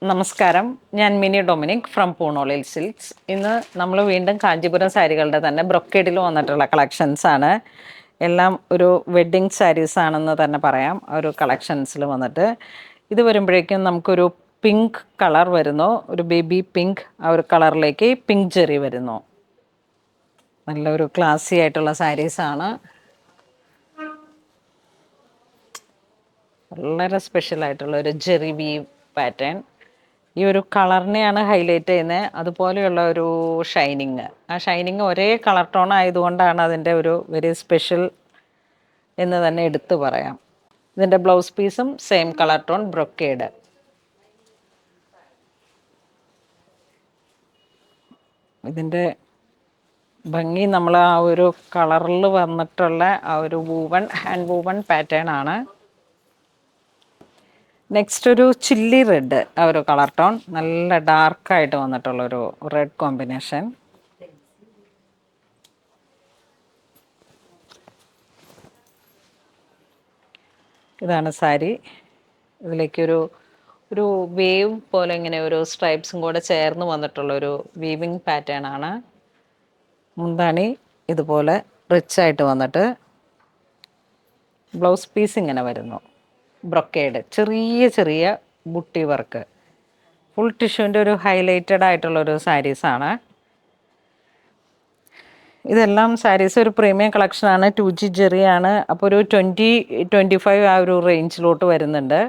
നമസ്കാരം. ഞാൻ mini Dominic from പൂണോളിൽ silks. ഇന്ന് നമ്മൾ വീണ്ടും കാഞ്ചീപുരം സാരികളുടെ തന്നെ ബ്രൊക്കേഡിൽ വന്നിട്ടുള്ള കളക്ഷൻസ് ആണ്. എല്ലാം ഒരു വെഡ്ഡിങ് സാരീസ് ആണെന്ന് തന്നെ പറയാം. ഒരു കളക്ഷൻസിൽ വന്നിട്ട് ഇത് വരുമ്പോഴേക്കും നമുക്കൊരു പിങ്ക് കളർ വരുന്നു, ഒരു ബേബി പിങ്ക്. ആ ഒരു കളറിലേക്ക് പിങ്ക് ജെറി വരുന്നു. നല്ലൊരു ക്ലാസി ആയിട്ടുള്ള സാരീസാണ്. വളരെ സ്പെഷ്യൽ ആയിട്ടുള്ള ഒരു ജെറി വീവ് പാറ്റേൺ. ഈ ഒരു കളറിനെയാണ് ഹൈലൈറ്റ് ചെയ്യുന്നത്. അതുപോലെയുള്ള ഒരു ഷൈനിങ്, ആ ഷൈനിങ് ഒരേ കളർ ടോൺ ആയതുകൊണ്ടാണ് അതിൻ്റെ ഒരു വെരി സ്പെഷ്യൽ എന്ന് തന്നെ എടുത്തു പറയാം. ഇതിൻ്റെ ബ്ലൗസ് പീസും സെയിം കളർ ടോൺ ബ്രൊക്കേഡ്. ഇതിൻ്റെ ഭംഗി നമ്മൾ ആ ഒരു കളറിൽ വന്നിട്ടുള്ള ആ ഒരു വൂവൺ, ഹാൻഡ് വൂവൺ പാറ്റേൺ ആണ്. നെക്സ്റ്റ് ഒരു ചില്ലി റെഡ്, ആ ഒരു കളർ ടോൺ നല്ല ഡാർക്കായിട്ട് വന്നിട്ടുള്ളൊരു റെഡ് കോമ്പിനേഷൻ. ഇതാണ് സാരി. ഇതിലേക്കൊരു ഒരു വേവ് പോലെ ഇങ്ങനെ ഒരു സ്ട്രൈപ്സും കൂടെ ചേർന്ന് വന്നിട്ടുള്ളൊരു വീവിങ് പാറ്റേൺ ആണ്. മുന്താണി ഇതുപോലെ റിച്ച് ആയിട്ട് വന്നിട്ട് ബ്ലൗസ് പീസ് ഇങ്ങനെ വരുന്നു, ബ്രൊക്കേഡ്, ചെറിയ ചെറിയ ബുട്ടി വർക്ക്. ഫുൾ ടിഷ്യൂവിൻ്റെ ഒരു ഹൈലൈറ്റഡ് ആയിട്ടുള്ളൊരു സാരീസാണ്. ഇതെല്ലാം സാരീസ് ഒരു പ്രീമിയം കളക്ഷനാണ്. 2G ജെറിയാണ്. അപ്പോൾ ഒരു 20-25 ആ ഒരു റേഞ്ചിലോട്ട് വരുന്നുണ്ട്.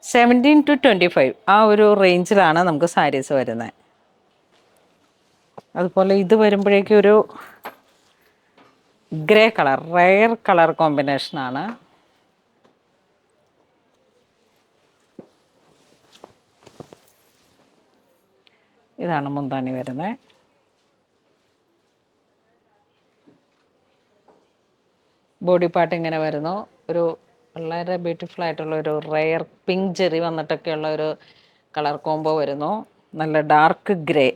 17 to 25 ആ ഒരു റേഞ്ചിലാണ് നമുക്ക് സാരീസ് വരുന്നത്. അതുപോലെ ഇത് വരുമ്പോഴേക്കും ഒരു ഗ്രേ കളർ, റയർ കളർ കോമ്പിനേഷനാണ്. ഇതാണ് മുന്താണി വരുന്നത്. ബോഡി പാർട്ട് ഇങ്ങനെ വരുന്നു. ഒരു വളരെ ബ്യൂട്ടിഫുൾ ആയിട്ടുള്ള ഒരു റയർ പിങ്ക് ജെറി വന്നിട്ടൊക്കെയുള്ള ഒരു കളർ കോംബോ വരുന്നു. നല്ല ഡാർക്ക് ഗ്രേ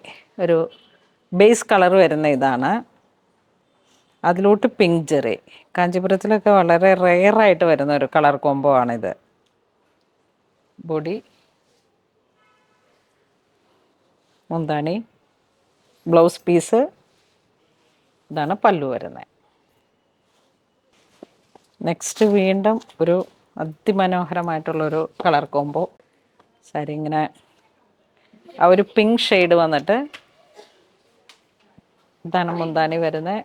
ഒരു ബേസ് കളർ വരുന്ന ഇതാണ്. അതിലോട്ട് പിങ്ക് ജെറി. കാഞ്ചീപുരത്തിലൊക്കെ വളരെ റെയറായിട്ട് വരുന്ന ഒരു കളർ കോംബോ ആണിത്. ബോഡി, മുന്താണി, ബ്ലൗസ് പീസ്, ഇതാണ് പല്ലു വരുന്നത്. നെക്സ്റ്റ് വീണ്ടും ഒരു അതിമനോഹരമായിട്ടുള്ളൊരു കളർ കോംബോ സാരി. ഇങ്ങനെ ആ ഒരു പിങ്ക് ഷെയ്ഡ് വന്നിട്ട് ഇതാണ് മുന്താണി വരുന്നത്.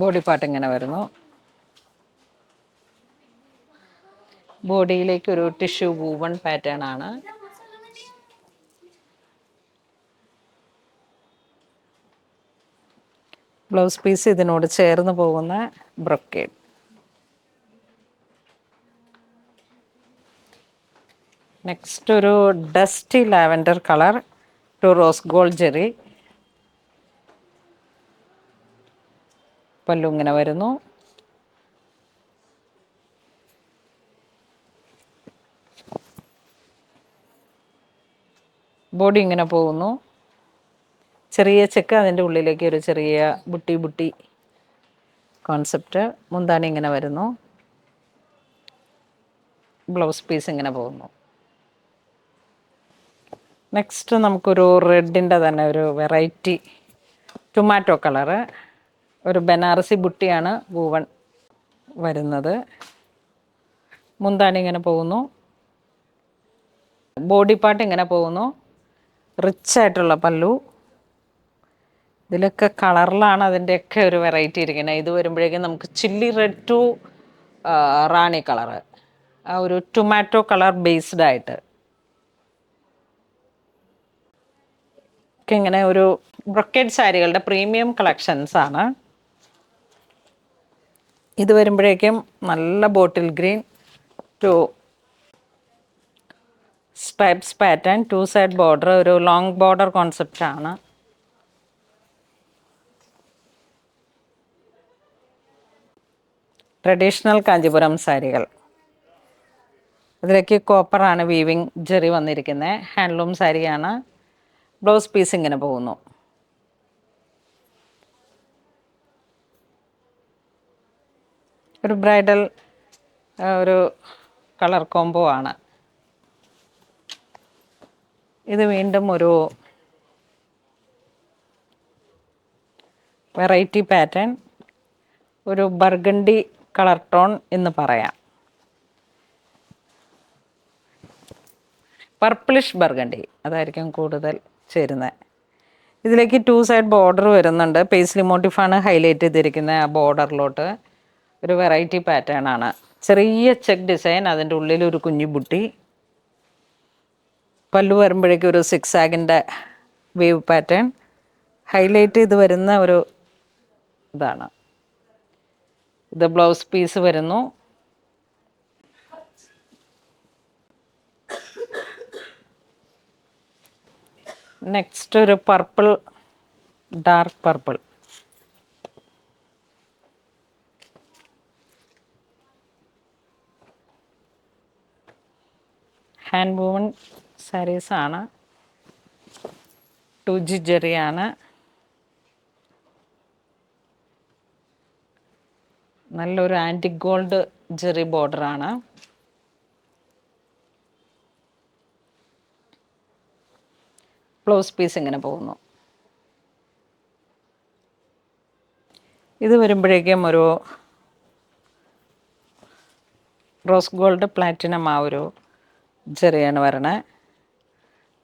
ബോഡി പാർട്ട് ഇങ്ങനെ വരുന്നു. ബോഡിയിലേക്ക് ഒരു ടിഷ്യൂ വൂവൺ പാറ്റേൺ ആണ്. ബ്ലൗസ് പീസ് ഇതിനോട് ചേർന്ന് പോകുന്ന ബ്രൊക്കേഡ്. നെക്സ്റ്റ് ഒരു ഡസ്റ്റി ലാവൻഡർ കളർ, ഒരു റോസ് ഗോൾഡ് ജെറി. പല്ലു ഇങ്ങനെ വരുന്നു. ബോഡി ഇങ്ങനെ പോകുന്നു. ചെറിയ ചെക്ക്, അതിൻ്റെ ഉള്ളിലേക്ക് ഒരു ചെറിയ ബുട്ടി ബുട്ടി കോൺസെപ്റ്റ്. മുന്താണി ഇങ്ങനെ വരുന്നു. ബ്ലൗസ് പീസ് ഇങ്ങനെ പോകുന്നു. നെക്സ്റ്റ് നമുക്കൊരു റെഡിൻ്റെ തന്നെ ഒരു വെറൈറ്റി ടൊമാറ്റോ കളറ്, ഒരു ബനാറസി ബുട്ടിയാണ് വൂവൺ വരുന്നത്. മുന്താണി ഇങ്ങനെ പോകുന്നു. ബോഡി പാർട്ട് ഇങ്ങനെ പോകുന്നു. റിച്ച് ആയിട്ടുള്ള പല്ലു. ഇതിലൊക്കെ കളറിലാണ് അതിൻ്റെയൊക്കെ ഒരു വെറൈറ്റി ഇരിക്കുന്നത്. ഇത് വരുമ്പോഴേക്കും നമുക്ക് chilli red to rani colour, ആ ഒരു ടൊമാറ്റോ കളർ ബേസ്ഡ് ആയിട്ട് ഒക്കെ ഇങ്ങനെ ഒരു ബ്രൊക്കേഡ് സാരികളുടെ പ്രീമിയം കളക്ഷൻസ് ആണ്. ഇത് വരുമ്പോഴേക്കും നല്ല bottle green to stripes pattern, 2 side border, ഒരു ലോങ് ബോർഡർ കോൺസെപ്റ്റ് ആണ്. ട്രഡീഷണൽ കാഞ്ചീപുരം സാരികൾ. ഇതിലേക്ക് കോപ്പറാണ് വീവിങ് ജെറി വന്നിരിക്കുന്നത്. ഹാൻഡ്ലൂം സാരിയാണ്. ബ്ലൗസ് പീസ് ഇങ്ങനെ പോകുന്നു. ഒരു ബ്രൈഡൽ ഒരു കളർ കോംബോ ആണ്. ഇത് വീണ്ടും ഒരു വെറൈറ്റി പാറ്റേൺ, ഒരു ബർഗണ്ടി കളർ ടോൺ എന്ന് പറയാം. പർപ്പിളിഷ് ബർഗണ്ടി അതായിരിക്കും കൂടുതൽ ചേരുന്നത്. ഇതിലേക്ക് 2 സൈഡ് ബോർഡർ വരുന്നുണ്ട്. പേസ്ലി മോട്ടീഫാണ് ഹൈലൈറ്റ് ചെയ്തിരിക്കുന്നത്. ആ ബോർഡറിലോട്ട് ഒരു വെറൈറ്റി പാറ്റേൺ ആണ്. ചെറിയ ചെക്ക് ഡിസൈൻ, അതിൻ്റെ ഉള്ളിൽ ഒരു കുഞ്ഞു ബുട്ടി. പല്ലു വരുമ്പോഴേക്കും ഒരു 6 ആഗിൻ്റെ വേവ് പാറ്റേൺ ഹൈലൈറ്റ് ചെയ്ത് വരുന്ന ഒരു ഇതാണ്. ഇത് ബ്ലൗസ് പീസ് വരുന്നു. നെക്സ്റ്റ് ഒരു purple, dark purple. Hand woven സാരീസാണ്. 2G ജെറിയാണ്. നല്ലൊരു ആൻറ്റിക് ഗോൾഡ് ജെറി ബോർഡറാണ്. ബ്ലൗസ് പീസ് ഇങ്ങനെ പോകുന്നു. ഇത് വരുമ്പോഴേക്കും ഒരു റോസ് ഗോൾഡ് പ്ലാറ്റിനം ആ ഒരു ജെറിയാണ് വരണേ.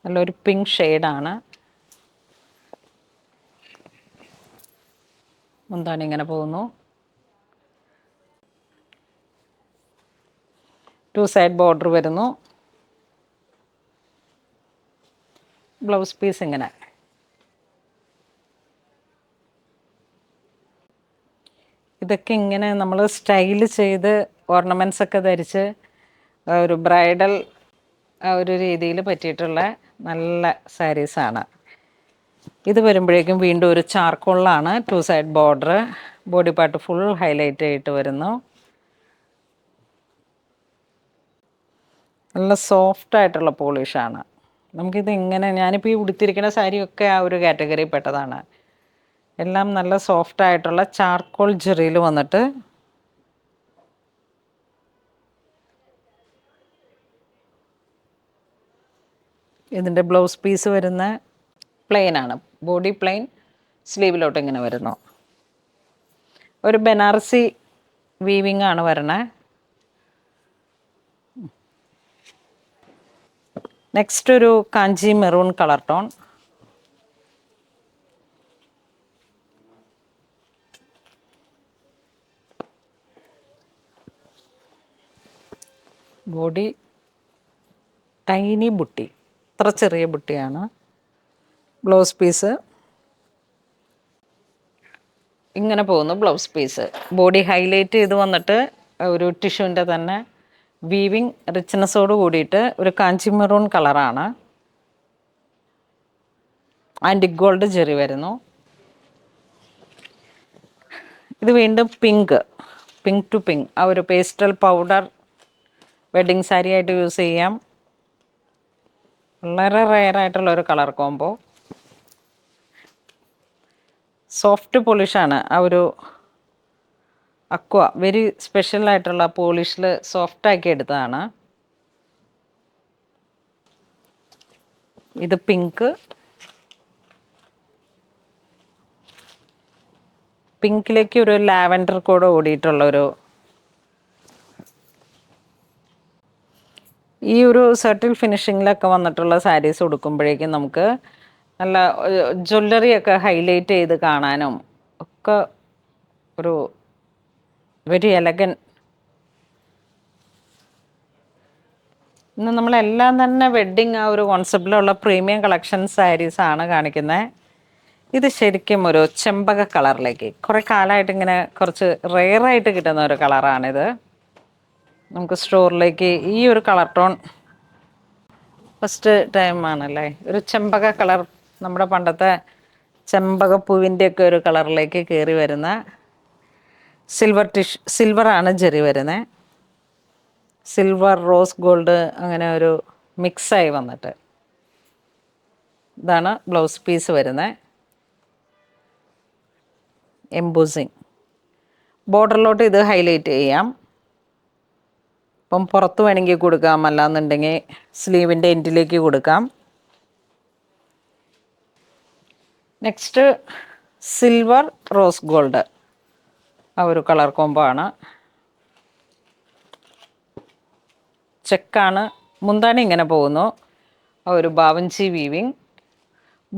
നല്ലൊരു പിങ്ക് ഷെയ്ഡാണ്. എന്താണ് ഇങ്ങനെ പോകുന്നു. 2 സൈഡ് ബോർഡർ വരുന്നു. ബ്ലൗസ് പീസ് ഇങ്ങനെ. ഇതൊക്കെ ഇങ്ങനെ നമ്മൾ സ്റ്റൈൽ ചെയ്ത് ഓർണമെൻറ്റ്സ് ഒക്കെ ധരിച്ച് ഒരു ബ്രൈഡൽ ആ ഒരു രീതിയിൽ പറ്റിയിട്ടുള്ള നല്ല സാരീസാണ്. ഇത് വരുമ്പോഴേക്കും വീണ്ടും ഒരു ചാർക്കോളിലാണ്. 2 side border, body part full highlight ആയിട്ട് വരുന്നു. നല്ല സോഫ്റ്റ് ആയിട്ടുള്ള പോളിഷാണ്. നമുക്കിത് ഇങ്ങനെ, ഞാനിപ്പോൾ ഈ ഉടുത്തിരിക്കുന്ന സാരിയൊക്കെ ആ ഒരു കാറ്റഗറി പെട്ടതാണ്. എല്ലാം നല്ല സോഫ്റ്റ് ആയിട്ടുള്ള ചാർക്കോൾ ജെറിയിൽ വന്നിട്ട് ഇതിൻ്റെ ബ്ലൗസ് പീസ് വരുന്ന പ്ലെയിൻ ആണ്. ബോഡി പ്ലെയിൻ, സ്ലീവിലോട്ട് ഇങ്ങനെ വരുന്നു. ഒരു ബനാറസി വീവിങ് ആണ് വരണേ. നെക്സ്റ്റ് ഒരു Kanchi maroon colour tone. Body tiny ബുട്ടി, അത്ര ചെറിയ ബുട്ടിയാണ്. ബ്ലൗസ് പീസ് ഇങ്ങനെ പോകുന്നു. ബ്ലൗസ് പീസ് ബോഡി ഹൈലൈറ്റ് ചെയ്ത് വന്നിട്ട് ഒരു ടിഷ്യൂവിൻ്റെ തന്നെ വീവിങ് റിച്ച്നെസ്സോട് കൂടിയിട്ട് ഒരു കാഞ്ചി മെറൂൺ കളറാണ്. ആൻറ്റിക് ഗോൾഡ് ജെറി വരുന്നു. ഇത് വീണ്ടും പിങ്ക്, പിങ്ക് ടു പിങ്ക്, ആ ഒരു പേസ്റ്റൽ പൗഡർ വെഡ്ഡിങ് സാരി ആയിട്ട് യൂസ് ചെയ്യാം. വളരെ റെയർ ആയിട്ടുള്ള ഒരു കളർ കോംബോ. സോഫ്റ്റ് പോളിഷാണ്. ആ ഒരു അക്വ വെരി സ്പെഷ്യൽ ആയിട്ടുള്ള പോളിഷിൽ സോഫ്റ്റാക്കി എടുത്തതാണ്. ഇത് പിങ്ക്, പിങ്കിലേക്ക് ഒരു ലാവൻഡർ കൂടെ ഓടിയിട്ടുള്ളൊരു, ഈ ഒരു സെർട്ടിൽ ഫിനിഷിങ്ങിലൊക്കെ വന്നിട്ടുള്ള സാരീസ് ഉടുക്കുമ്പോഴേക്കും നമുക്ക് നല്ല ജ്വല്ലറിയൊക്കെ ഹൈലൈറ്റ് ചെയ്ത് കാണാനും ഒക്കെ ഒരു വെരി എലഗൻ. ഇന്ന് നമ്മളെല്ലാം തന്നെ വെഡ്ഡിങ് ആ ഒരു കോൺസെപ്റ്റിലുള്ള പ്രീമിയം കളക്ഷൻ സാരീസാണ് കാണിക്കുന്നത്. ഇത് ശരിക്കും ഒരു ചെമ്പക കളറിലേക്ക്, കുറേ കാലമായിട്ട് ഇങ്ങനെ കുറച്ച് റെയറായിട്ട് കിട്ടുന്ന ഒരു കളറാണിത്. നമുക്ക് സ്റ്റോറിലേക്ക് ഈ ഒരു കളർ ടോൺ ഫസ്റ്റ് ടൈം ആണല്ലേ. ഒരു ചെമ്പക കളർ, നമ്മുടെ പണ്ടത്തെ ചെമ്പകപ്പൂവിൻ്റെയൊക്കെ ഒരു കളറിലേക്ക് കയറി വരുന്ന സിൽവറാണ് ജെറി വരുന്നത്. സിൽവർ, റോസ് ഗോൾഡ്, അങ്ങനെ ഒരു മിക്സായി വന്നിട്ട് ഇതാണ് ബ്ലൗസ് പീസ് വരുന്നത്. എംബോസിങ് ബോർഡറിലോട്ട് ഇത് ഹൈലൈറ്റ് ചെയ്യാം. അപ്പം പുറത്ത് വേണമെങ്കിൽ കൊടുക്കാം, അല്ലാന്നുണ്ടെങ്കിൽ സ്ലീവിൻ്റെ എൻഡിലേക്ക് കൊടുക്കാം. നെക്സ്റ്റ് സിൽവർ റോസ് ഗോൾഡ്, ആ ഒരു കളർ കോംബോ ആണ്. ചെക്കാണ്, മുന്താണി ഇങ്ങനെ പോകുന്നു, ആ ഒരു ബാവഞ്ചി weaving.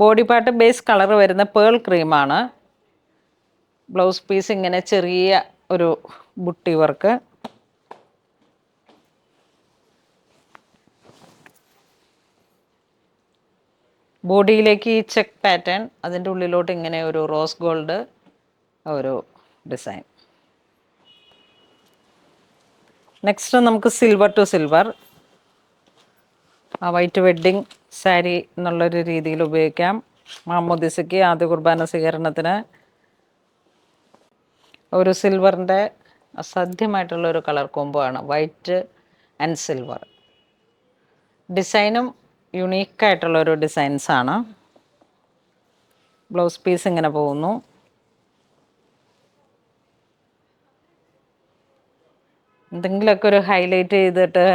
Body part base colour വരുന്ന പേൾ ക്രീമാണ്. ബ്ലൗസ് പീസ് ഇങ്ങനെ ചെറിയ ഒരു ബുട്ടി വർക്ക്. ബോഡിയിലേക്ക് ഈ ചെക്ക് പാറ്റേൺ, അതിൻ്റെ ഉള്ളിലോട്ട് ഇങ്ങനെ ഒരു റോസ് ഗോൾഡ് ഒരു ഡിസൈൻ. നെക്സ്റ്റ് നമുക്ക് സിൽവർ ടു സിൽവർ, ആ വൈറ്റ് വെഡ്ഡിങ് സാരി എന്നുള്ളൊരു രീതിയിൽ ഉപയോഗിക്കാം. മാമോദിസയ്ക്ക്, ആദ്യ കുർബാന സ്വീകരണത്തിന് ഒരു സിൽവറിൻ്റെ അസാധ്യമായിട്ടുള്ളൊരു കളർ കോംബോ ആണ്, വൈറ്റ് ആൻഡ് സിൽവർ. ഡിസൈനും യുണീക്കായിട്ടുള്ളൊരു ഡിസൈൻസാണ്. ബ്ലൗസ് പീസ് ഇങ്ങനെ പോകുന്നു. എന്തെങ്കിലുമൊക്കെ ഒരു ഹൈലൈറ്റ് ചെയ്തിട്ട്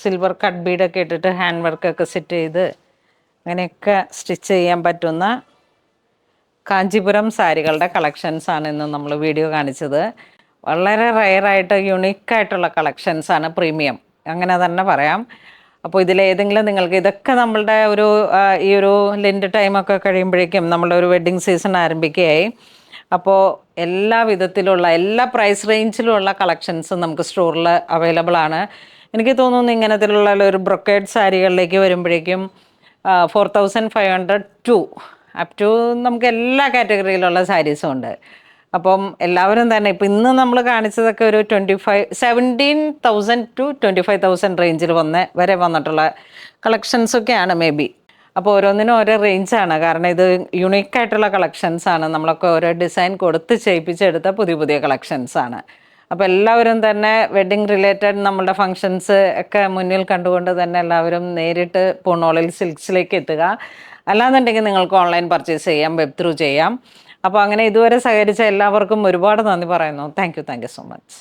സിൽവർ കട്ട് ബീഡൊക്കെ ഇട്ടിട്ട് ഹാൻഡ് വർക്കൊക്കെ സെറ്റ് ചെയ്ത് അങ്ങനെയൊക്കെ സ്റ്റിച്ച് ചെയ്യാൻ പറ്റുന്ന കാഞ്ചീപുരം സാരികളുടെ കളക്ഷൻസാണ് ഇന്ന് നമ്മൾ വീഡിയോ കാണിച്ചത്. വളരെ റെയറായിട്ട് യുണീക്കായിട്ടുള്ള കളക്ഷൻസാണ്, പ്രീമിയം അങ്ങനെ തന്നെ പറയാം. അപ്പോൾ ഇതിലേതെങ്കിലും നിങ്ങൾക്ക്, ഇതൊക്കെ നമ്മളുടെ ഒരു ഈ ഒരു ലെൻറ്റ് ടൈമൊക്കെ കഴിയുമ്പോഴേക്കും നമ്മളുടെ ഒരു വെഡ്ഡിങ് സീസൺ ആരംഭിക്കുകയായി. അപ്പോൾ എല്ലാ വിധത്തിലുള്ള, എല്ലാ പ്രൈസ് റേഞ്ചിലുള്ള കളക്ഷൻസും നമുക്ക് സ്റ്റോറിൽ അവൈലബിൾ ആണ്. എനിക്ക് തോന്നുന്നു ഇങ്ങനത്തിലുള്ള ഒരു ബ്രൊക്കേഡ് സാരികളിലേക്ക് വരുമ്പോഴേക്കും 4500 ടു അപ് ടു നമുക്ക് എല്ലാ കാറ്റഗറിയിലുള്ള സാരീസും ഉണ്ട്. അപ്പം എല്ലാവരും തന്നെ, ഇപ്പം ഇന്ന് നമ്മൾ കാണിച്ചതൊക്കെ ഒരു 17,000 ടു 25,000 റേഞ്ചിൽ വരെ വന്നിട്ടുള്ള കളക്ഷൻസൊക്കെയാണ് മേ ബി. അപ്പോൾ ഓരോന്നിനും ഓരോ റേഞ്ചാണ്, കാരണം ഇത് യുണീക്കായിട്ടുള്ള കളക്ഷൻസാണ്. നമ്മളൊക്കെ ഓരോ ഡിസൈൻ കൊടുത്ത് ചെയ്യിപ്പിച്ചെടുത്ത പുതിയ പുതിയ കളക്ഷൻസാണ്. അപ്പോൾ എല്ലാവരും തന്നെ വെഡ്ഡിങ് റിലേറ്റഡ് നമ്മളുടെ ഫങ്ഷൻസ് ഒക്കെ മുന്നിൽ കണ്ടുകൊണ്ട് തന്നെ എല്ലാവരും നേരിട്ട് പൂർണ്ണോളിൽ സിൽക്സിലേക്ക് എത്തുക. അല്ലാന്നുണ്ടെങ്കിൽ നിങ്ങൾക്ക് ഓൺലൈൻ പർച്ചേസ് ചെയ്യാം, വെബ് ത്രൂ ചെയ്യാം. അപ്പോൾ അങ്ങനെ ഇതുവരെ സഹകരിച്ച എല്ലാവർക്കും ഒരുപാട് നന്ദി പറയുന്നു. Thank you so much.